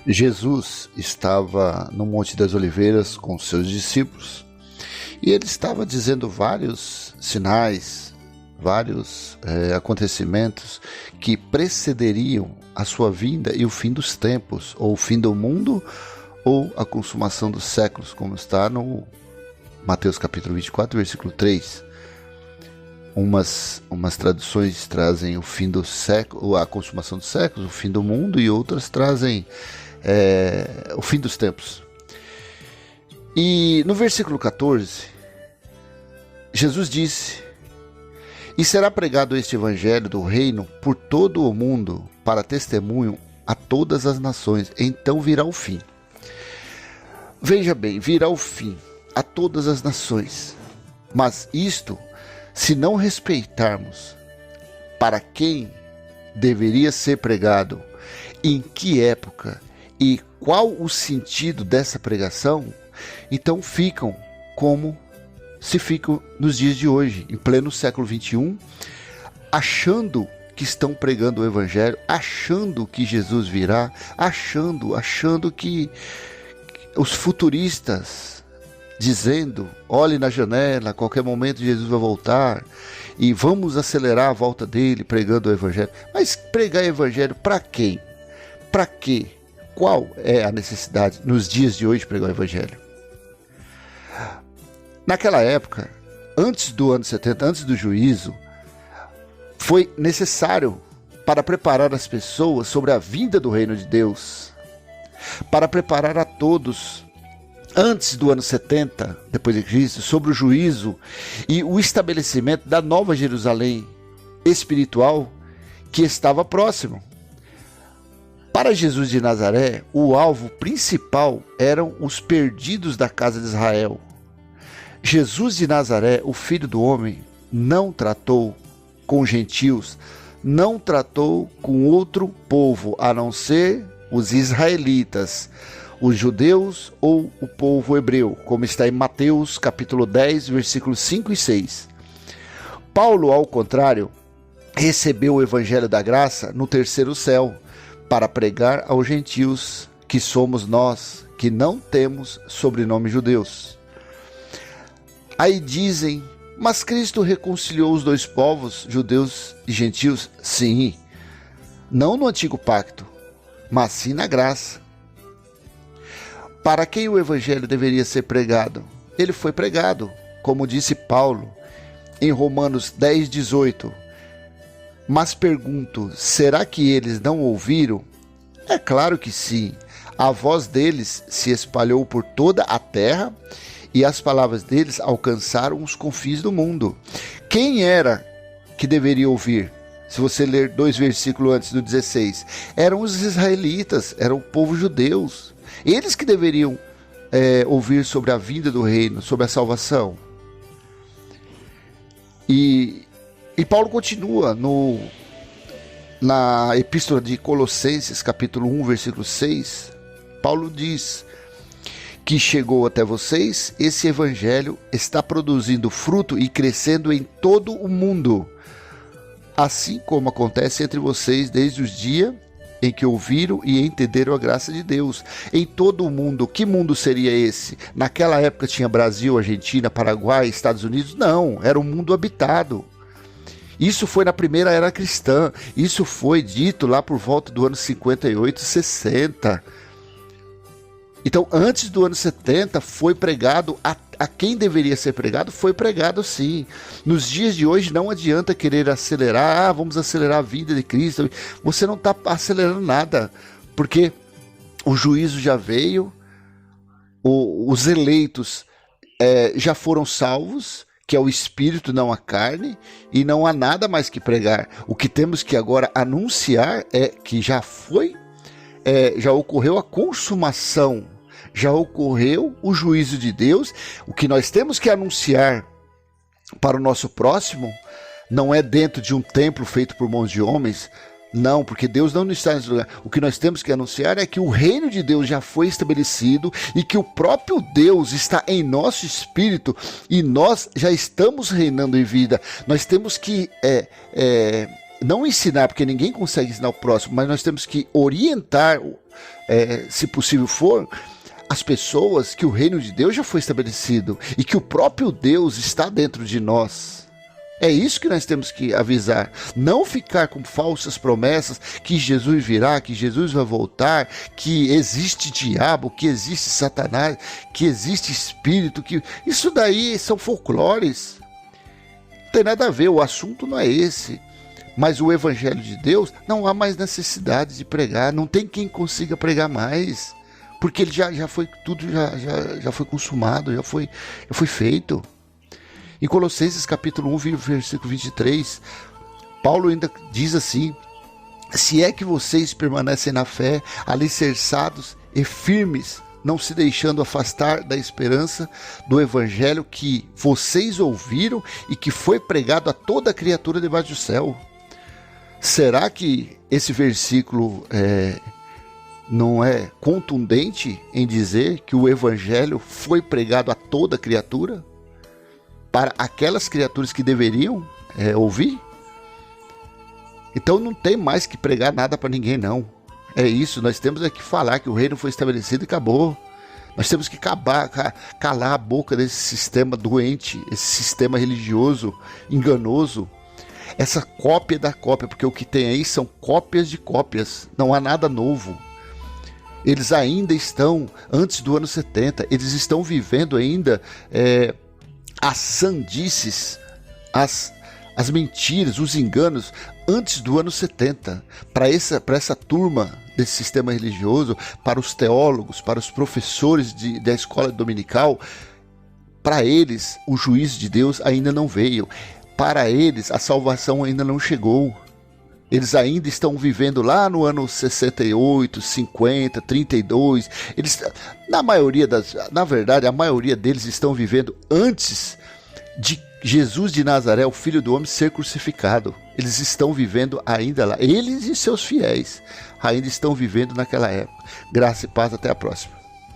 Jesus estava no Monte das Oliveiras com seus discípulos e ele estava dizendo vários sinais, vários acontecimentos que precederiam a sua vinda e o fim dos tempos, ou o fim do mundo, ou a consumação dos séculos, como está no Mateus capítulo 24, versículo 3. Umas traduções trazem o fim do século, a consumação dos séculos, o fim do mundo, e outras trazem o fim dos tempos. E no versículo 14, Jesus disse: "E será pregado este evangelho do reino por todo o mundo, para testemunho a todas as nações, então virá o fim." Veja bem, virá o fim a todas as nações. Mas isto, se não respeitarmos para quem deveria ser pregado, em que época e qual o sentido dessa pregação, então ficam como se ficam nos dias de hoje, em pleno século XXI, achando que estão pregando o evangelho, achando que Jesus virá, achando que os futuristas dizendo: olhe na janela, a qualquer momento Jesus vai voltar e vamos acelerar a volta dele pregando o evangelho. Mas pregar evangelho para quem? Para quê? Qual é a necessidade nos dias de hoje de pregar o evangelho? Naquela época, antes do ano 70, antes do juízo, foi necessário para preparar as pessoas sobre a vinda do reino de Deus, para preparar a todos antes do ano 70, depois de Cristo, sobre o juízo e o estabelecimento da nova Jerusalém espiritual que estava próximo. Para Jesus de Nazaré, o alvo principal eram os perdidos da casa de Israel. Jesus de Nazaré, o Filho do Homem, não tratou com gentios, não tratou com outro povo, a não ser os israelitas, os judeus ou o povo hebreu, como está em Mateus capítulo 10, versículos 5 e 6. Paulo, ao contrário, recebeu o evangelho da graça no terceiro céu, para pregar aos gentios, que somos nós, que não temos sobrenome judeus. Aí dizem: mas Cristo reconciliou os dois povos, judeus e gentios? Sim, não no antigo pacto, mas sim na graça. Para quem o evangelho deveria ser pregado? Ele foi pregado, como disse Paulo em Romanos 10, 18. Mas pergunto, será que eles não ouviram? É claro que sim. A voz deles se espalhou por toda a terra e as palavras deles alcançaram os confins do mundo. Quem era que deveria ouvir? Se você ler 2 versículos antes do 16, eram os israelitas, eram o povo judeus. Eles que deveriam ouvir sobre a vinda do reino, sobre a salvação. E Paulo continua na epístola de Colossenses, capítulo 1, versículo 6. Paulo diz que chegou até vocês, esse evangelho está produzindo fruto e crescendo em todo o mundo, assim como acontece entre vocês desde os dias em que ouviram e entenderam a graça de Deus. Em todo o mundo. Que mundo seria esse? Naquela época tinha Brasil, Argentina, Paraguai, Estados Unidos? Não, era um mundo habitado. Isso foi na primeira era cristã. Isso foi dito lá por volta do ano 58, 60. Então, antes do ano 70, foi pregado a quem deveria ser pregado, foi pregado sim. Nos dias de hoje não adianta querer acelerar, vamos acelerar a vida de Cristo. Você não está acelerando nada, porque o juízo já veio, os eleitos já foram salvos, que é o Espírito, não a carne, e não há nada mais que pregar. O que temos que agora anunciar é que já ocorreu a consumação, já ocorreu o juízo de Deus. O que nós temos que anunciar para o nosso próximo não é dentro de um templo feito por mãos de homens, não, porque Deus não está nesse lugar. O que nós temos que anunciar é que o reino de Deus já foi estabelecido e que o próprio Deus está em nosso espírito e nós já estamos reinando em vida. Nós temos que não ensinar, porque ninguém consegue ensinar o próximo, mas nós temos que orientar, se possível for, as pessoas que o reino de Deus já foi estabelecido e que o próprio Deus está dentro de nós. É isso que nós temos que avisar. Não ficar com falsas promessas que Jesus virá, que Jesus vai voltar, que existe diabo, que existe Satanás, que existe espírito. Que isso daí são folclores. Não tem nada a ver, o assunto não é esse. Mas o evangelho de Deus, não há mais necessidade de pregar. Não tem quem consiga pregar mais. Porque ele já foi, tudo já foi consumado, já foi feito. Em Colossenses capítulo 1, versículo 23, Paulo ainda diz assim: se é que vocês permanecem na fé, alicerçados e firmes, não se deixando afastar da esperança do evangelho que vocês ouviram e que foi pregado a toda criatura debaixo do céu. Será que esse versículo não é contundente em dizer que o evangelho foi pregado a toda criatura? Para aquelas criaturas que deveriam ouvir? Então não tem mais que pregar nada para ninguém, não. É isso, nós temos que falar que o reino foi estabelecido e acabou. Nós temos que calar a boca desse sistema doente, esse sistema religioso enganoso, essa cópia da cópia, porque o que tem aí são cópias de cópias, não há nada novo. Eles ainda estão, antes do ano 70, eles estão vivendo ainda as sandices, as mentiras, os enganos antes do ano 70, para essa turma desse sistema religioso, para os teólogos, para os professores da escola dominical. Para eles o juízo de Deus ainda não veio, para eles a salvação ainda não chegou. Eles ainda estão vivendo lá no ano 68, 50, 32. Eles, na verdade, a maioria deles estão vivendo antes de Jesus de Nazaré, o Filho do Homem, ser crucificado. Eles estão vivendo ainda lá. Eles e seus fiéis ainda estão vivendo naquela época. Graça e paz, até a próxima.